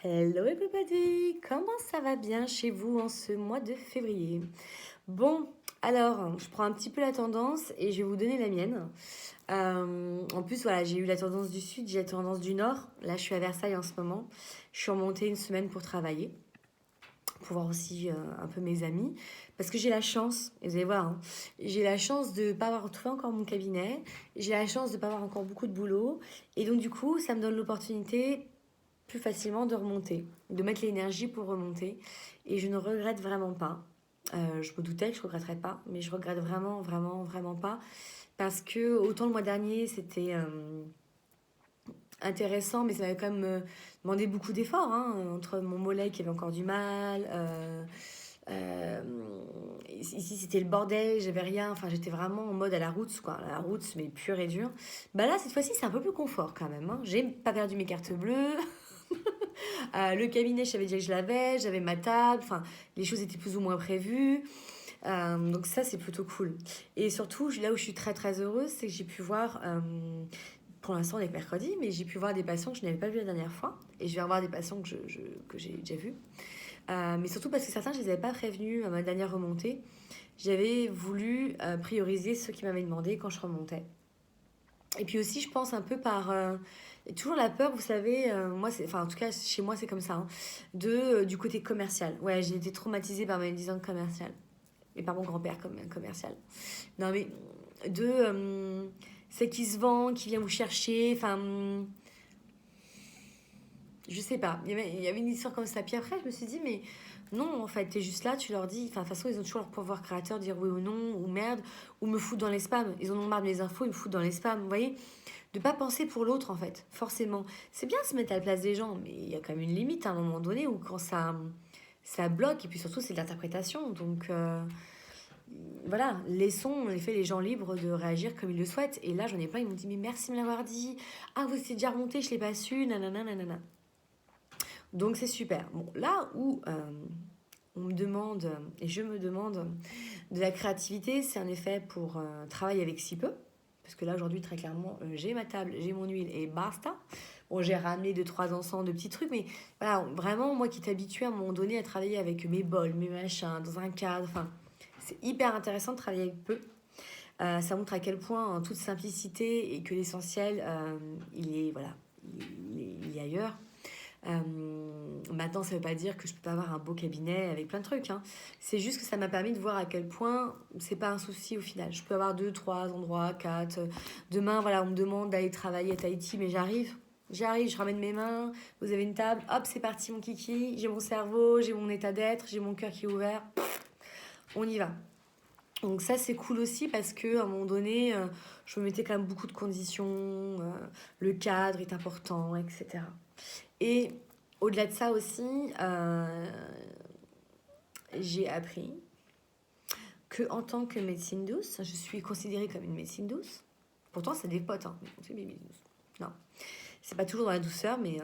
Hello everybody, comment ça va bien chez vous en ce mois de février? Bon, alors, je prends un petit peu la tendance et je vais vous donner la mienne. En plus, voilà, j'ai eu la tendance du sud, j'ai la tendance du nord. Là, je suis à Versailles en ce moment. Je suis remontée une semaine pour travailler, pour voir aussi un peu mes amis. Parce que j'ai la chance, et vous allez voir, hein, j'ai la chance de ne pas avoir trouvé encore mon cabinet. J'ai la chance de ne pas avoir encore beaucoup de boulot. Et donc, du coup, ça me donne l'opportunité plus facilement de remonter, de mettre l'énergie pour remonter. Et je ne regrette vraiment pas. Je me doutais que je ne regretterais pas, mais je regrette vraiment, vraiment, vraiment pas. Parce que autant le mois dernier, c'était intéressant, mais ça m'avait quand même demandé beaucoup d'efforts, hein, entre mon mollet qui avait encore du mal. Euh, Ici, c'était le bordel, j'avais rien. Enfin, j'étais vraiment en mode à la route, quoi. À la route, mais pure et dure. Bah là, cette fois-ci, c'est un peu plus confort quand même, hein. J'ai pas perdu mes cartes bleues. Le cabinet, je savais déjà que je l'avais, j'avais ma table, enfin, les choses étaient plus ou moins prévues. Donc ça, c'est plutôt cool. Et surtout, là où je suis très très heureuse, c'est que j'ai pu voir, pour l'instant on est mercredi, mais j'ai pu voir des patients que je n'avais pas vus la dernière fois. Et je vais revoir des patients que j'ai déjà vus. Mais surtout parce que certains, je ne les avais pas prévenus à ma dernière remontée. J'avais voulu prioriser ceux qui m'avaient demandé quand je remontais. Et puis aussi, je pense un peu par toujours la peur, vous savez, moi, enfin, en tout cas, chez moi, c'est comme ça, hein, du côté commercial. Ouais, j'ai été traumatisée par mes 10 ans de commercial. Et par mon grand-père comme commercial. Non, mais c'est qui se vend, qui vient vous chercher, enfin, je sais pas. Il y avait une histoire comme ça. Puis après, je me suis dit, mais non, en fait, t'es juste là, tu leur dis. Enfin, de toute façon, ils ont toujours leur pouvoir créateur, dire oui ou non, ou merde, ou me foutre dans les spams. Ils en ont marre de mes infos, ils me foutent dans les spams. Vous voyez? De pas penser pour l'autre, en fait, forcément. C'est bien de se mettre à la place des gens, mais il y a quand même une limite à un moment donné où quand ça bloque, et puis surtout, c'est de l'interprétation. Donc, voilà, laissons en effet les gens libres de réagir comme ils le souhaitent. Et là, j'en ai plein, ils m'ont dit, mais merci de me l'avoir dit. Ah, vous étiez déjà remonté, je l'ai pas su, nanana, nanana. Donc c'est super. Bon, là où on me demande, et je me demande, de la créativité, c'est en effet pour travailler avec si peu. Parce que là, aujourd'hui, très clairement, j'ai ma table, j'ai mon huile et basta. Bon, j'ai ramené deux, trois encens, de petits trucs, mais voilà, vraiment, moi qui t'habitue à un moment donné à travailler avec mes bols, mes machins, dans un cadre, enfin, c'est hyper intéressant de travailler avec peu. Ça montre à quel point, en toute simplicité, et que l'essentiel, il est, voilà, il est ailleurs. Maintenant, ça ne veut pas dire que je peux pas avoir un beau cabinet avec plein de trucs, hein. C'est juste que ça m'a permis de voir à quel point c'est pas un souci au final. Je peux avoir deux, trois endroits, quatre. Demain, voilà, on me demande d'aller travailler à Tahiti, mais j'arrive. J'arrive, je ramène mes mains, vous avez une table, hop, c'est parti mon kiki, j'ai mon cerveau, j'ai mon état d'être, j'ai mon cœur qui est ouvert, on y va. Donc ça c'est cool aussi parce que à un moment donné, je me mettais quand même beaucoup de conditions, le cadre est important, etc. Et au-delà de ça aussi, j'ai appris que en tant que médecine douce, je suis considérée comme une médecine douce. Pourtant, c'est des potes, hein, mais on fait médecine douce. Non, c'est pas toujours dans la douceur, mais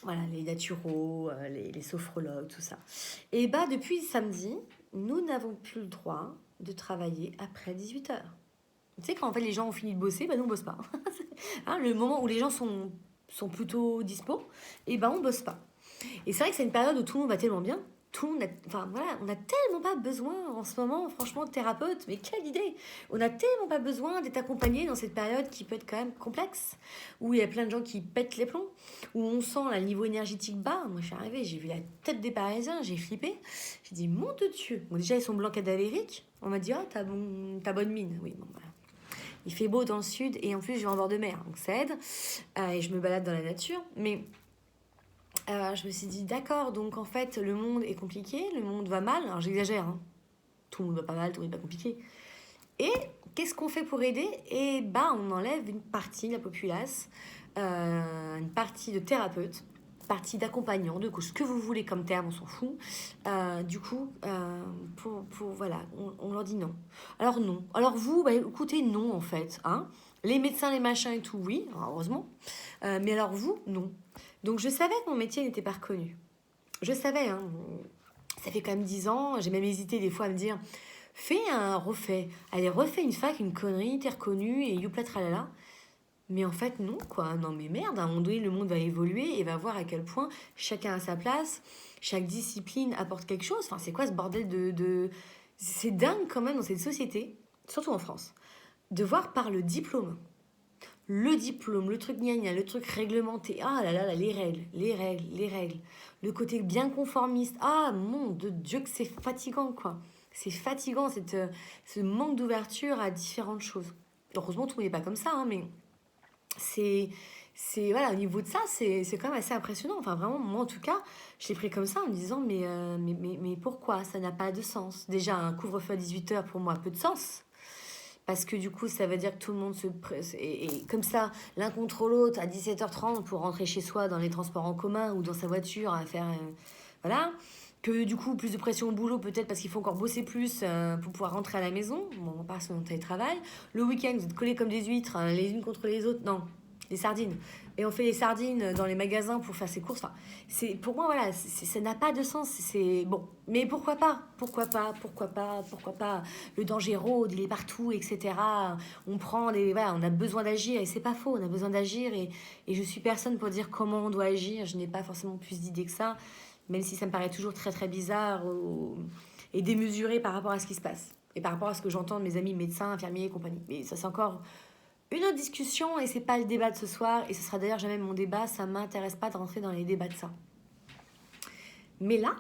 voilà, les naturaux, les sophrologues, tout ça. Et bah, depuis samedi, nous n'avons plus le droit de travailler après 18h. Tu sais, quand en fait les gens ont fini de bosser, bah nous on bosse pas. Hein, le moment où les gens sont plutôt dispo, et ben on bosse pas. Et c'est vrai que c'est une période où tout le monde va tellement bien. Tout le monde enfin voilà, on n'a tellement pas besoin en ce moment, franchement, de thérapeute. Mais quelle idée! On n'a tellement pas besoin d'être accompagné dans cette période qui peut être quand même complexe, où il y a plein de gens qui pètent les plombs, où on sent là, le niveau énergétique bas. Moi, je suis arrivée, j'ai vu la tête des Parisiens, j'ai flippé. J'ai dit, mon Dieu! Bon, déjà, ils sont blancs cadavériques. On m'a dit, oh, t'as bonne mine. Oui, bon, voilà. Il fait beau dans le sud et en plus, je vais en bord de mer, donc ça aide. Et je me balade dans la nature. Mais je me suis dit, d'accord, donc en fait, le monde est compliqué, le monde va mal. Alors j'exagère, hein. Tout le monde va pas mal, tout le monde va pas compliqué. Et qu'est-ce qu'on fait pour aider? Et bah, on enlève une partie de la populace, une partie de thérapeutes, une partie d'accompagnants, de ce que vous voulez comme terme, on s'en fout. Du coup, voilà, on leur dit non. Alors non. Alors vous, bah, écoutez, non en fait, hein. Les médecins, les machins et tout, oui, heureusement. Mais alors vous, non. Donc je savais que mon métier n'était pas reconnu. Je savais, hein. Ça fait quand même 10 ans, j'ai même hésité des fois à me dire, fais un refait. Allez, refais une fac, une connerie, t'es reconnu et youpla tralala. Mais en fait, non, quoi. Non, mais merde, à un moment donné, le monde va évoluer et va voir à quel point chacun a sa place, chaque discipline apporte quelque chose. Enfin, c'est quoi ce bordel de... C'est dingue quand même dans cette société, surtout en France, de voir par le diplôme, le truc gna gna, le truc réglementé. Ah là là là, les règles, les règles, les règles. Le côté bien conformiste. Ah mon de Dieu que c'est fatigant, quoi. C'est fatigant, ce manque d'ouverture à différentes choses. Heureusement, tout n'est pas comme ça, hein, mais c'est voilà, au niveau de ça, c'est quand même assez impressionnant. Enfin, vraiment, moi en tout cas, je l'ai pris comme ça en me disant, mais pourquoi ça n'a pas de sens? Déjà, un couvre-feu à 18 h pour moi, a peu de sens. Parce que du coup, ça veut dire que tout le monde se presse. Et comme ça, l'un contre l'autre, à 17h30 pour rentrer chez soi dans les transports en commun ou dans sa voiture à faire. Voilà. Que du coup, plus de pression au boulot, peut-être parce qu'il faut encore bosser plus pour pouvoir rentrer à la maison. Bon, on part sur mon télétravail. Le week-end, vous êtes collés comme des huîtres, les unes contre les autres. Non, les sardines. Et on fait les sardines dans les magasins pour faire ses courses. Enfin, pour moi, voilà, ça n'a pas de sens. C'est bon. Mais pourquoi pas? Pourquoi pas? Pourquoi pas? Pourquoi pas? Le danger rôde, il est partout, etc. On prend des. Voilà, on a besoin d'agir et c'est pas faux. On a besoin d'agir et je suis personne pour dire comment on doit agir. Je n'ai pas forcément plus d'idées que ça, même si ça me paraît toujours très très bizarre et démesuré par rapport à ce qui se passe et par rapport à ce que j'entends de mes amis médecins, infirmiers et compagnie. Mais ça, c'est encore une autre discussion et c'est pas le débat de ce soir et ce sera d'ailleurs jamais mon débat. Ça m'intéresse pas de rentrer dans les débats de ça. Mais là,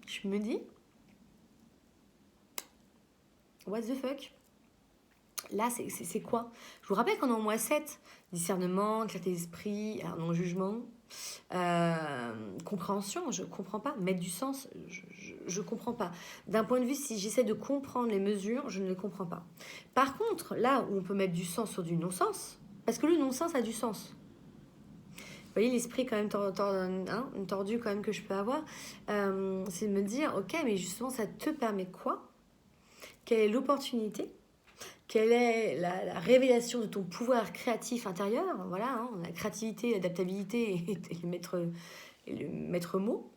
je me dis, what the fuck? Là, c'est quoi? Je vous rappelle qu'on est en mois 7. Discernement, clarté d'esprit, non-jugement, compréhension, je comprends pas. Mettre du sens, je comprends pas. D'un point de vue, si j'essaie de comprendre les mesures, je ne les comprends pas. Par contre, là où on peut mettre du sens sur du non-sens, parce que le non-sens a du sens. Vous voyez l'esprit quand même tordu quand même que je peux avoir, c'est de me dire, ok, mais justement, ça te permet quoi? Quelle est l'opportunité? Quelle est la révélation de ton pouvoir créatif intérieur? Voilà, hein, la créativité, l'adaptabilité et le maître mot.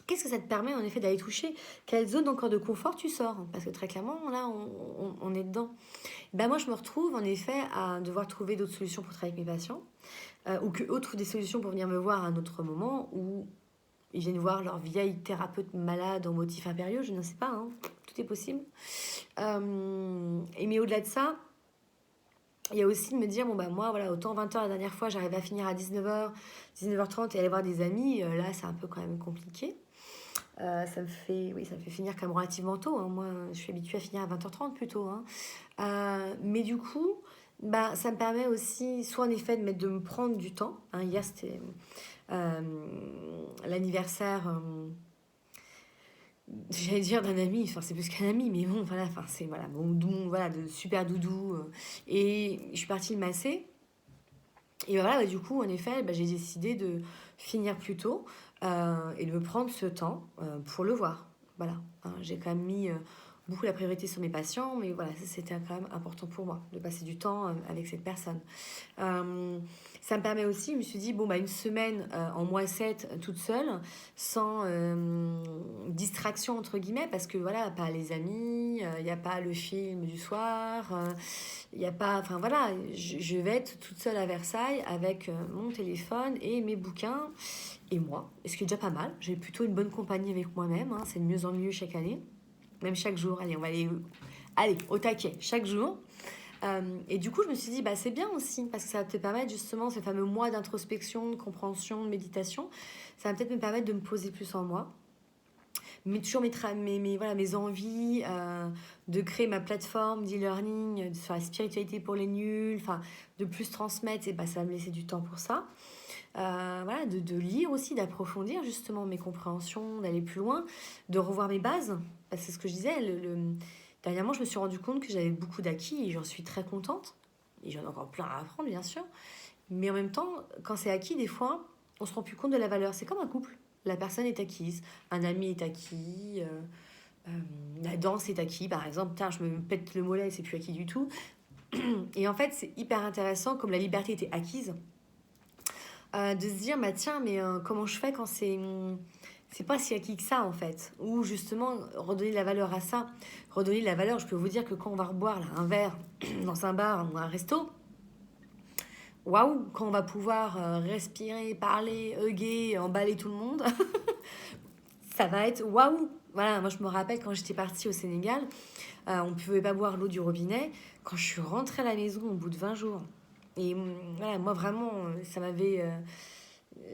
Qu'est-ce que ça te permet en effet d'aller toucher? Quelle zone encore de confort tu sors? Parce que très clairement, là, on est dedans. Ben moi, je me retrouve en effet à devoir trouver d'autres solutions pour travailler avec mes patients, ou qu'eux trouvent des solutions pour venir me voir à un autre moment, ou ils viennent voir leur vieille thérapeute malade en motif impérieux, je ne sais pas, hein, tout est possible. Mais au-delà de ça, il y a aussi de me dire, bon bah moi, voilà, autant 20 h la dernière fois, j'arrivais à finir à 19 h, 19 h 30 et aller voir des amis, là c'est un peu quand même compliqué. Ça me fait finir quand même relativement tôt, hein. Moi, je suis habituée à finir à 20 h 30 plutôt, hein. Mais du coup, bah, ça me permet aussi, soit en effet de me prendre du temps. Hein, hier, c'était l'anniversaire, j'allais dire d'un ami, enfin c'est plus qu'un ami, mais bon, voilà, enfin c'est voilà, voilà, de super doudou. Et je suis partie le masser. Et voilà, du coup, en effet, j'ai décidé de finir plus tôt et de me prendre ce temps pour le voir. Voilà, hein, j'ai quand même mis beaucoup la priorité sur mes patients, mais voilà, c'était quand même important pour moi de passer du temps avec cette personne. Ça me permet aussi, je me suis dit, bon, une semaine en mois 7 toute seule, sans distraction entre guillemets, parce que voilà, pas les amis, il n'y a pas le film du soir, il n'y a pas, enfin voilà, je vais être toute seule à Versailles avec mon téléphone et mes bouquins et moi, ce qui est déjà pas mal. J'ai plutôt une bonne compagnie avec moi-même, hein, c'est de mieux en mieux chaque année, même chaque jour. Allez, on va aller au taquet chaque jour. Et du coup, je me suis dit, c'est bien aussi, parce que ça va te permettre justement ces fameux mois d'introspection, de compréhension, de méditation. Ça va peut-être me permettre de me poser plus en moi. Mais toujours mes envies de créer ma plateforme d'e-learning sur la spiritualité pour les nuls, enfin, de plus transmettre, et ça va me laisser du temps pour ça. Voilà, de lire aussi, d'approfondir justement mes compréhensions, d'aller plus loin, de revoir mes bases. Parce que c'est ce que je disais, dernièrement, je me suis rendu compte que j'avais beaucoup d'acquis et j'en suis très contente. Et j'en ai encore plein à apprendre, bien sûr. Mais en même temps, quand c'est acquis, des fois, on se rend plus compte de la valeur. C'est comme un couple. La personne est acquise, un ami est acquis, la danse est acquis, par exemple. Tiens, je me pète le mollet, c'est plus acquis du tout. Et en fait, c'est hyper intéressant, comme la liberté était acquise, de se dire, tiens, mais comment je fais quand c'est c'est pas si acquis que ça en fait. Ou justement, redonner la valeur à ça. Redonner la valeur, je peux vous dire que quand on va reboire là, un verre dans un bar ou un resto, waouh, quand on va pouvoir respirer, parler, hugger, emballer tout le monde, ça va être waouh. Voilà, moi je me rappelle quand j'étais partie au Sénégal, on ne pouvait pas boire l'eau du robinet. Quand je suis rentrée à la maison au bout de 20 jours, et voilà, moi vraiment, ça m'avait...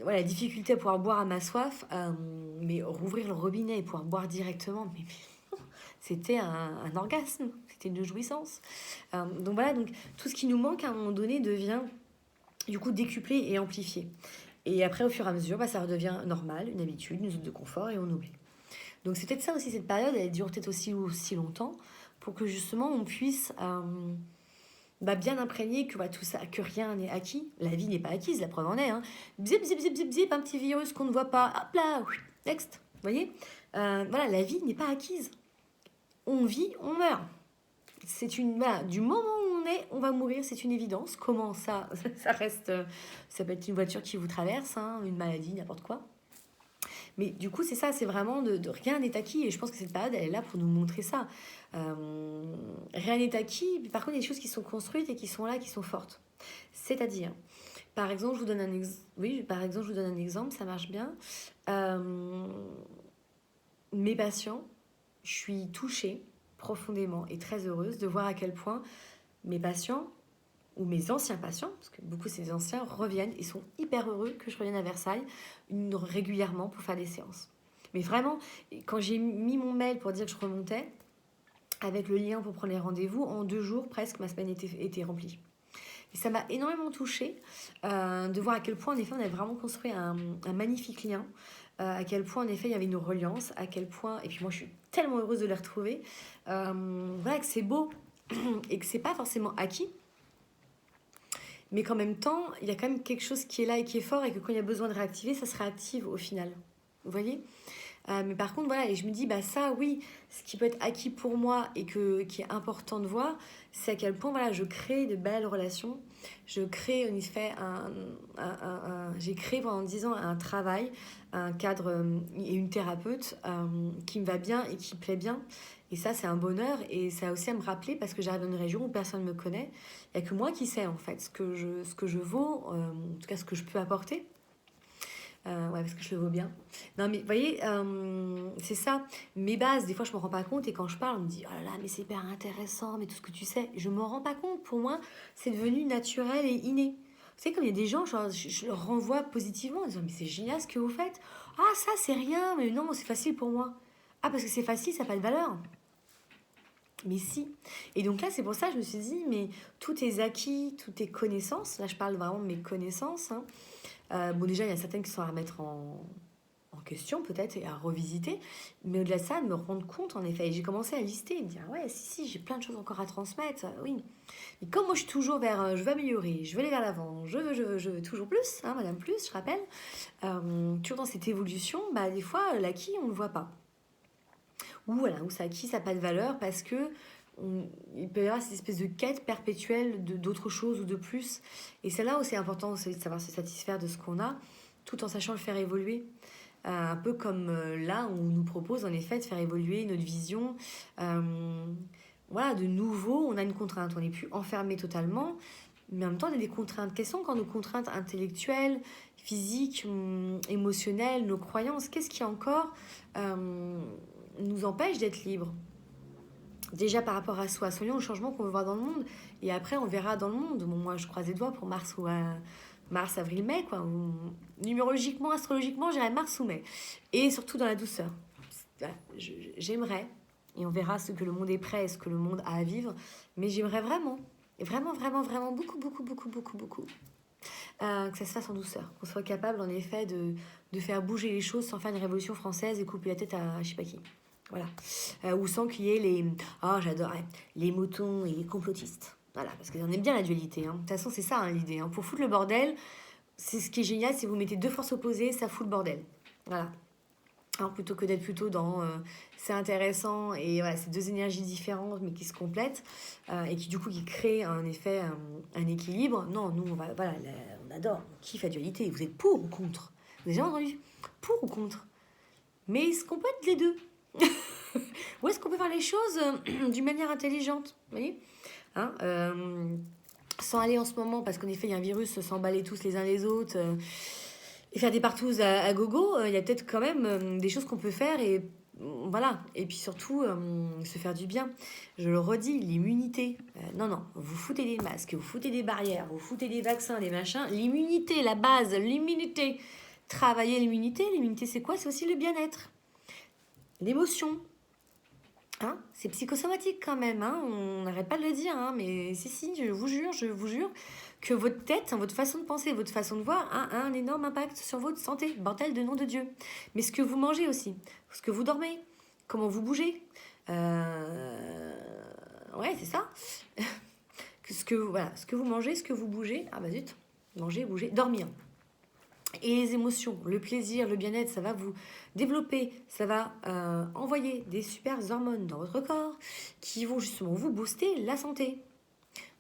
voilà, la difficulté à pouvoir boire à ma soif, mais rouvrir le robinet et pouvoir boire directement, c'était un orgasme, c'était une jouissance. Donc voilà, donc tout ce qui nous manque à un moment donné devient du coup décuplé et amplifié. Et après, au fur et à mesure, ça redevient normal, une habitude, une zone de confort et on oublie. Donc c'est peut-être ça aussi, cette période, elle dure peut-être aussi longtemps pour que justement on puisse bien imprégner que tout ça, que rien n'est acquis. La vie n'est pas acquise, la preuve en est. Hein. Zip, zip, zip, zip, zip, un petit virus qu'on ne voit pas. Hop là, next. Vous voyez voilà, la vie n'est pas acquise. On vit, on meurt. C'est une voilà, du moment où on va mourir, c'est une évidence. Comment ça, ça reste, ça peut être une voiture qui vous traverse, hein, une maladie, n'importe quoi. Mais du coup, c'est ça, c'est vraiment de rien n'est acquis. Et je pense que cette période, elle est là pour nous montrer ça. Rien n'est acquis. Par contre, il y a des choses qui sont construites et qui sont là, qui sont fortes. C'est-à-dire, par exemple, je vous donne un exemple, ça marche bien. Mes patients, je suis touchée profondément et très heureuse de voir à quel point mes patients ou mes anciens patients, parce que beaucoup de ces anciens reviennent et sont hyper heureux que je revienne à Versailles régulièrement pour faire des séances. Mais vraiment, quand j'ai mis mon mail pour dire que je remontais, avec le lien pour prendre les rendez-vous, en 2 jours presque, ma semaine était remplie. Et ça m'a énormément touchée de voir à quel point, en effet, on avait vraiment construit un magnifique lien, à quel point, en effet, il y avait une reliance, à quel point, et puis moi, je suis tellement heureuse de les retrouver, voilà, que c'est beau et que c'est pas forcément acquis, mais qu'en même temps, il y a quand même quelque chose qui est là et qui est fort et que quand il y a besoin de réactiver, ça se réactive au final. Vous voyez mais par contre, voilà, et je me dis, ça, oui, ce qui peut être acquis pour moi et qui est important de voir, c'est à quel point, voilà, je crée de belles relations. Je crée, en effet, j'ai créé pendant 10 ans un travail, un cadre et une thérapeute qui me va bien et qui plaît bien. Et ça, c'est un bonheur. Et ça a aussi à me rappeler parce que j'arrive dans une région où personne ne me connaît. Il n'y a que moi qui sais, en fait, ce que je vaux, en tout cas, ce que je peux apporter. Ouais, parce que je le vaux bien. Non, mais vous voyez, c'est ça. Mes bases, des fois, je me rends pas compte. Et quand je parle, on me dit, oh là là, mais c'est hyper intéressant, mais tout ce que tu sais, je m'en rends pas compte. Pour moi, c'est devenu naturel et inné. Vous savez, comme il y a des gens, genre, je leur renvoie positivement en disant, mais c'est génial ce que vous faites. Ah, ça, c'est rien, mais non, c'est facile pour moi. Ah, parce que c'est facile, ça n'a pas de valeur. Mais si. Et donc là, c'est pour ça que je me suis dit, mais tous tes acquis, toutes tes connaissances, là, je parle vraiment de mes connaissances, hein, déjà, il y a certaines qui sont à remettre en question, peut-être, et à revisiter. Mais au-delà de ça, de me rendre compte, en effet. Et j'ai commencé à lister, me dire, ouais, si, j'ai plein de choses encore à transmettre, oui. Mais comme moi, je suis toujours vers, je veux améliorer, je veux aller vers l'avant, je veux toujours plus, hein, madame plus, je rappelle. Toujours dans cette évolution, des fois, l'acquis, on ne le voit pas. Ou voilà, où ça acquis, ça n'a pas de valeur parce que il peut y avoir cette espèce de quête perpétuelle d'autres choses ou de plus. Et c'est là où c'est important aussi de savoir se satisfaire de ce qu'on a, tout en sachant le faire évoluer. Un peu comme là, on nous propose en effet de faire évoluer notre vision. Voilà, de nouveau, on a une contrainte. On n'est plus enfermé totalement, mais en même temps, on a des contraintes. Quelles sont quand nos contraintes intellectuelles, physiques, émotionnelles, nos croyances? Qu'est-ce qui encore nous empêche d'être libres? Déjà par rapport à soi, soyons le changement qu'on veut voir dans le monde. Et après, on verra dans le monde. Bon, moi, je croise les doigts pour mars ou mars, avril, mai, quoi. Numérologiquement, astrologiquement, j'irais mars ou mai. Et surtout dans la douceur. Voilà, j'aimerais, et on verra ce que le monde est prêt et ce que le monde a à vivre, mais j'aimerais vraiment, et vraiment, vraiment, vraiment, beaucoup, beaucoup, beaucoup, beaucoup, beaucoup, que ça se fasse en douceur. Qu'on soit capable, en effet, de faire bouger les choses sans faire une révolution française et couper la tête à je sais pas qui. Voilà. Ou sans qu'il y ait les... Oh, j'adorais. Les moutons et les complotistes. Voilà, parce qu'on aime bien la dualité. Hein. De toute façon, c'est ça hein, l'idée. Hein. Pour foutre le bordel, c'est ce qui est génial, c'est que vous mettez 2 forces opposées, ça fout le bordel. Voilà. Alors, plutôt que d'être plutôt dans c'est intéressant et voilà, c'est 2 énergies différentes mais qui se complètent et qui du coup qui créent en effet un équilibre. Non, nous on adore, on kiffe la dualité. Vous êtes pour ou contre? Vous avez déjà entendu? Pour ou contre? Mais est-ce qu'on peut être les deux? Ou est-ce qu'on peut faire les choses d'une manière intelligente? Vous voyez, hein, sans aller en ce moment, parce qu'en effet, il y a un virus, s'emballer tous les uns les autres et faire des partous à gogo, il y a peut-être quand même des choses qu'on peut faire et voilà. Et puis surtout, se faire du bien. Je le redis, l'immunité. Non, non, vous foutez des masques, vous foutez des barrières, vous foutez des vaccins, des machins. L'immunité, la base, l'immunité. Travailler l'immunité. L'immunité, c'est quoi? C'est aussi le bien-être. L'émotion. Hein, c'est psychosomatique quand même, hein, on n'arrête pas de le dire, hein, mais si, je vous jure que votre tête, votre façon de penser, votre façon de voir a un énorme impact sur votre santé, bordel de nom de Dieu. Mais ce que vous mangez aussi, ce que vous dormez, comment vous bougez, ouais, c'est ça. Voilà, ce que vous mangez, ce que vous bougez, ah bah zut, manger, bouger, dormir. Et les émotions, le plaisir, le bien-être, ça va vous développer, ça va envoyer des super hormones dans votre corps qui vont justement vous booster la santé.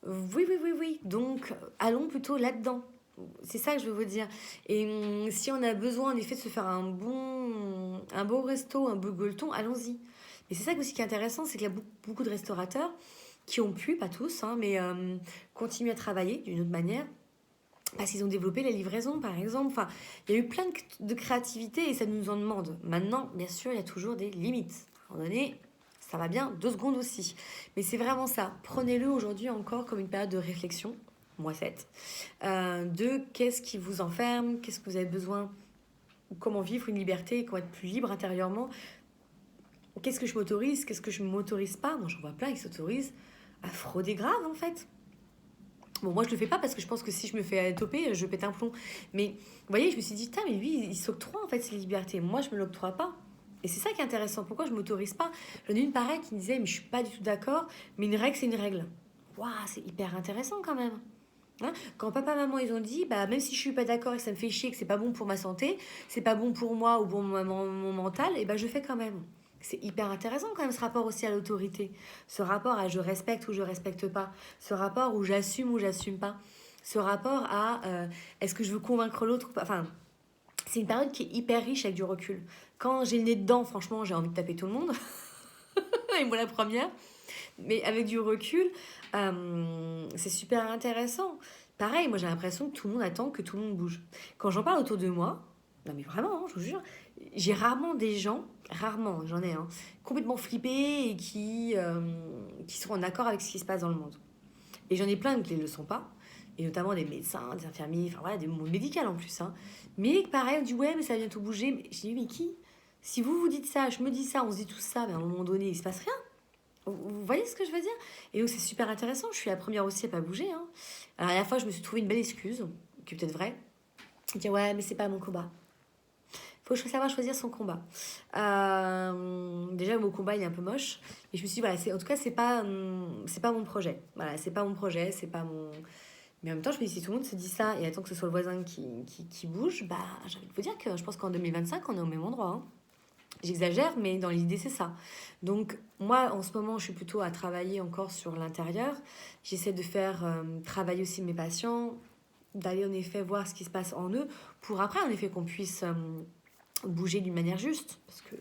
Oui. Donc, allons plutôt là-dedans. C'est ça que je veux vous dire. Et si on a besoin, en effet, de se faire un beau resto, un beau gueuleton, allons-y. Mais c'est ça aussi qui est intéressant, c'est qu'il y a beaucoup de restaurateurs qui ont pu, pas tous, hein, mais continuer à travailler d'une autre manière parce qu'ils ont développé la livraison, par exemple. Enfin, il y a eu plein de créativité et ça nous en demande. Maintenant, bien sûr, il y a toujours des limites. À un moment donné, ça va bien, 2 secondes aussi. Mais c'est vraiment ça. Prenez-le aujourd'hui encore comme une période de réflexion, moi 7, de qu'est-ce qui vous enferme, qu'est-ce que vous avez besoin, comment vivre une liberté, comment être plus libre intérieurement. Qu'est-ce que je m'autorise, qu'est-ce que je ne m'autorise pas. Moi, j'en vois plein qui s'autorisent à frauder grave, en fait. Bon, moi, je le fais pas parce que je pense que si je me fais toper, je pète un plomb. Mais, vous voyez, je me suis dit, mais lui, il s'octroie, en fait, ses libertés. Moi, je me l'octroie pas. Et c'est ça qui est intéressant. Pourquoi je m'autorise pas? J'en ai une pareille qui me disait, mais je suis pas du tout d'accord, mais une règle, c'est une règle. Waouh, c'est hyper intéressant quand même. Hein, quand papa, maman, ils ont dit, bah, même si je suis pas d'accord et que ça me fait chier, que c'est pas bon pour ma santé, c'est pas bon pour moi ou pour mon mental, et ben je fais quand même. C'est hyper intéressant quand même ce rapport aussi à l'autorité. Ce rapport à je respecte ou je respecte pas. Ce rapport où j'assume ou j'assume pas. Ce rapport à est-ce que je veux convaincre l'autre ou pas. Enfin, c'est une période qui est hyper riche avec du recul. Quand j'ai le nez dedans, franchement, j'ai envie de taper tout le monde. Et moi la première. Mais avec du recul, c'est super intéressant. Pareil, moi j'ai l'impression que tout le monde attend que tout le monde bouge. Quand j'en parle autour de moi, non mais vraiment, hein, je vous jure, j'ai rarement des gens, rarement, j'en ai un, complètement flippés et qui sont en accord avec ce qui se passe dans le monde. Et j'en ai plein qui ne le sont pas, et notamment des médecins, des infirmiers, enfin voilà, des mondes médicaux en plus. Hein. Mais pareil, on dit ouais, mais ça va bientôt bouger. Je dis mais qui? Si vous vous dites ça, je me dis ça, on se dit tout ça, mais à un moment donné, il se passe rien. Vous voyez ce que je veux dire? Et donc c'est super intéressant, je suis la première aussi à pas bouger. Hein. Alors à la fois je me suis trouvé une belle excuse, qui est peut-être vraie, dire ouais mais c'est pas mon combat. Faut savoir choisir son combat. Déjà mon combat il est un peu moche, et je me suis dit voilà, en tout cas c'est pas mon projet. Voilà, c'est pas mon projet, c'est pas mon... Mais en même temps je me dis si tout le monde se dit ça et attend que ce soit le voisin qui bouge, bah j'ai envie de vous dire que je pense qu'en 2025 on est au même endroit. Hein. J'exagère, mais dans l'idée, c'est ça. Donc, moi, en ce moment, je suis plutôt à travailler encore sur l'intérieur. J'essaie de faire travailler aussi mes patients, d'aller en effet voir ce qui se passe en eux, pour après, en effet, qu'on puisse bouger d'une manière juste. Parce que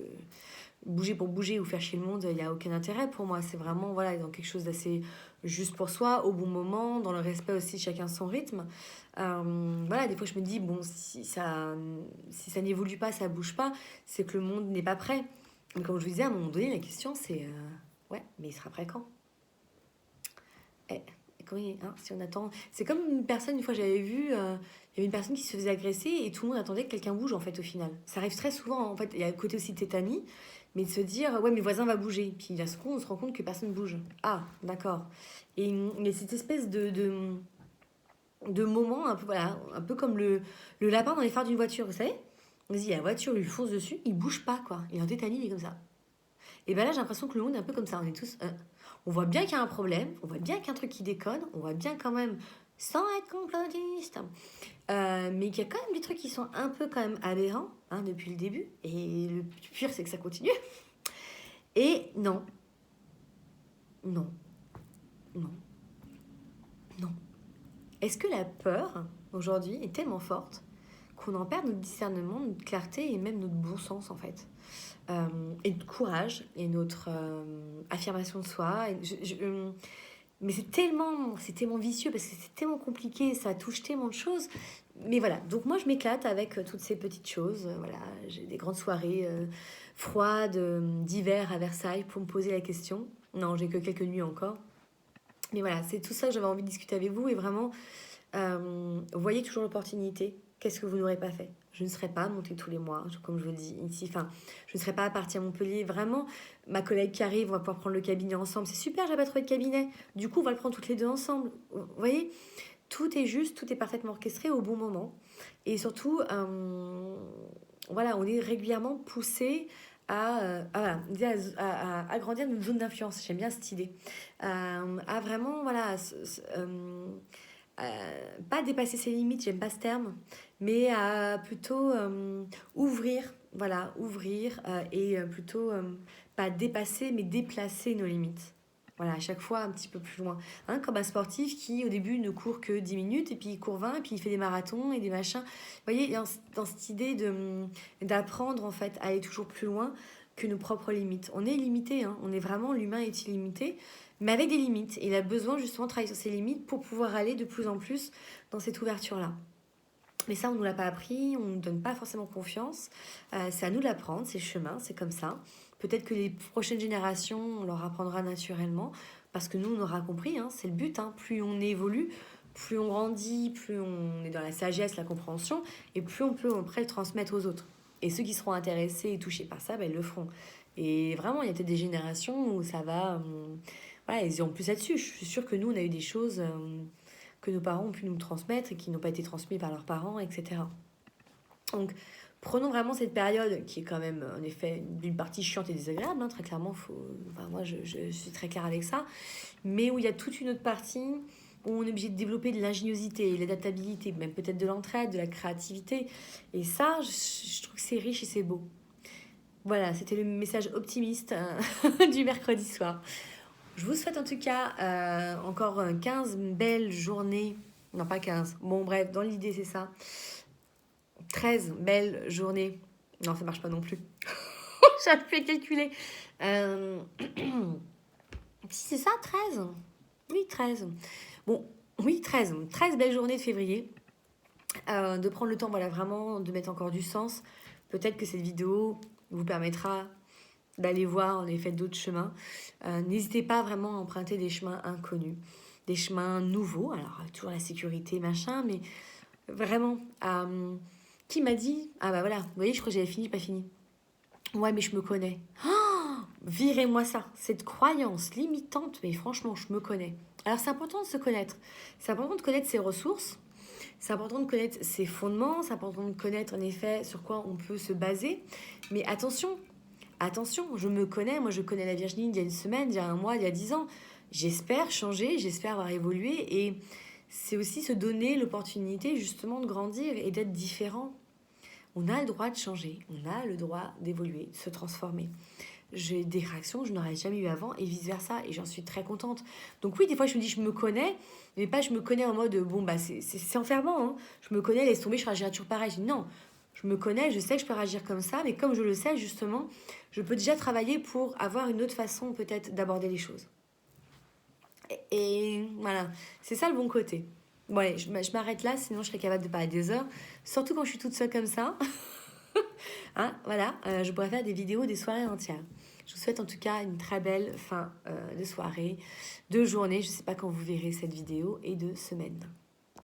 bouger pour bouger ou faire chier le monde, il n'y a aucun intérêt pour moi. C'est vraiment, voilà, dans quelque chose d'assez juste pour soi, au bon moment, dans le respect aussi de chacun son rythme. Voilà, des fois je me dis, bon, si ça n'évolue pas, ça bouge pas, c'est que le monde n'est pas prêt. Mais comme je vous disais, à un moment donné, la question c'est, ouais, mais il sera prêt quand? Eh, hein, si on attend... C'est comme une personne, une fois j'avais vu, il y avait une personne qui se faisait agresser et tout le monde attendait que quelqu'un bouge en fait au final. Ça arrive très souvent, en fait, il y a le côté aussi tétanie, mais de se dire, ouais, mais le voisin va bouger. Puis d'un coup, on se rend compte que personne bouge. Ah, d'accord. Et il y a cette espèce de moment, un peu, voilà, un peu comme le lapin dans les phares d'une voiture, vous savez? On se dit, la voiture lui fonce dessus, il bouge pas, quoi. Il est en tétanie, il est comme ça. Et ben là, j'ai l'impression que le monde est un peu comme ça. On est tous... on voit bien qu'il y a un problème, on voit bien qu'il y a un truc qui déconne, on voit bien quand même, sans être complotiste, mais qu'il y a quand même des trucs qui sont un peu quand même aberrants, hein, depuis le début. Et le pire, c'est que ça continue. Et non. Non. Non. Non. Est-ce que la peur, aujourd'hui, est tellement forte qu'on en perd notre discernement, notre clarté et même notre bon sens en fait. Et notre courage et notre affirmation de soi. Mais c'est tellement vicieux parce que c'est tellement compliqué, ça touche tellement de choses. Mais voilà, donc moi je m'éclate avec toutes ces petites choses. Voilà, j'ai des grandes soirées froides d'hiver à Versailles pour me poser la question. Non, j'ai que quelques nuits encore. Mais voilà, c'est tout ça que j'avais envie de discuter avec vous et vraiment, voyez toujours l'opportunité. Qu'est-ce que vous n'aurez pas fait? Je ne serais pas montée tous les mois, comme je vous le dis ici. Enfin, je ne serais pas partie à Montpellier. Vraiment, ma collègue qui arrive, on va pouvoir prendre le cabinet ensemble. C'est super, j'ai pas trouvé de cabinet. Du coup, on va le prendre toutes les deux ensemble. Vous voyez, tout est juste, tout est parfaitement orchestré au bon moment. Et surtout, voilà, on est régulièrement poussé à agrandir notre zone d'influence. J'aime bien cette idée. À vraiment, voilà, pas dépasser ses limites, j'aime pas ce terme, mais à plutôt ouvrir, voilà, ouvrir et plutôt pas dépasser, mais déplacer nos limites. Voilà, à chaque fois un petit peu plus loin. Hein, comme un sportif qui, au début, ne court que 10 minutes, et puis il court 20, et puis il fait des marathons et des machins. Vous voyez, dans cette idée d'apprendre, en fait, à aller toujours plus loin que nos propres limites. On est limité, hein, on est vraiment, l'humain est illimité, mais avec des limites. Et il a besoin, justement, de travailler sur ses limites pour pouvoir aller de plus en plus dans cette ouverture-là. Mais ça, on ne nous l'a pas appris, on ne nous donne pas forcément confiance. C'est à nous de l'apprendre, c'est le chemin, c'est comme ça. Peut-être que les prochaines générations, on leur apprendra naturellement, parce que nous, on aura compris, hein, c'est le but. Hein. Plus on évolue, plus on grandit, plus on est dans la sagesse, la compréhension, et plus on peut après le transmettre aux autres. Et ceux qui seront intéressés et touchés par ça, ben, ils le feront. Et vraiment, il y a peut-être des générations où ça va... voilà, ils iront plus là-dessus. Je suis sûre que nous, on a eu des choses... que nos parents ont pu nous transmettre et qui n'ont pas été transmis par leurs parents, etc. Donc, prenons vraiment cette période qui est quand même, en effet, d'une partie chiante et désagréable, hein, très clairement, enfin, moi je suis très claire avec ça, mais où il y a toute une autre partie où on est obligé de développer de l'ingéniosité, l'adaptabilité, même peut-être de l'entraide, de la créativité. Et ça, je trouve que c'est riche et c'est beau. Voilà, c'était le message optimiste du mercredi soir. Je vous souhaite en tout cas encore 15 belles journées. Non, pas 15. Bon, bref, dans l'idée, c'est ça. 13 belles journées. Non, ça marche pas non plus. J'arrive plus à calculer. Si, c'est ça, 13. Oui, 13. Bon, oui, 13. 13 belles journées de février. De prendre le temps, voilà, vraiment, de mettre encore du sens. Peut-être que cette vidéo vous permettra d'aller voir en effet d'autres chemins. N'hésitez pas vraiment à emprunter des chemins inconnus, des chemins nouveaux. Alors, toujours la sécurité, machin, mais vraiment, qui m'a dit, ah bah voilà, vous voyez, je crois que j'avais fini, pas fini. Ouais, mais je me connais. Oh, virez-moi ça, cette croyance limitante, mais franchement, je me connais. Alors, c'est important de se connaître. C'est important de connaître ses ressources. C'est important de connaître ses fondements. C'est important de connaître, en effet, sur quoi on peut se baser. Mais attention, je me connais, moi je connais la Virginie d'il y a une semaine, d'il y a un mois, d'il y a 10 ans. J'espère changer, j'espère avoir évolué et c'est aussi se donner l'opportunité justement de grandir et d'être différent. On a le droit de changer, on a le droit d'évoluer, de se transformer. J'ai des réactions que je n'aurais jamais eues avant et vice-versa et j'en suis très contente. Donc oui, des fois je me dis je me connais, mais pas je me connais en mode bon bah c'est enfermant, hein. Je me connais, laisse tomber, je réagirai toujours pareil. Je dis non, je me connais, je sais que je peux réagir comme ça, mais comme je le sais, justement, je peux déjà travailler pour avoir une autre façon peut-être d'aborder les choses. Et voilà, c'est ça le bon côté. Bon allez, je m'arrête là, sinon je serais capable de parler des heures. Surtout quand je suis toute seule comme ça. Hein, voilà, je pourrais faire des vidéos, des soirées entières. Je vous souhaite en tout cas une très belle fin de soirée, de journée, je ne sais pas quand vous verrez cette vidéo, et de semaine.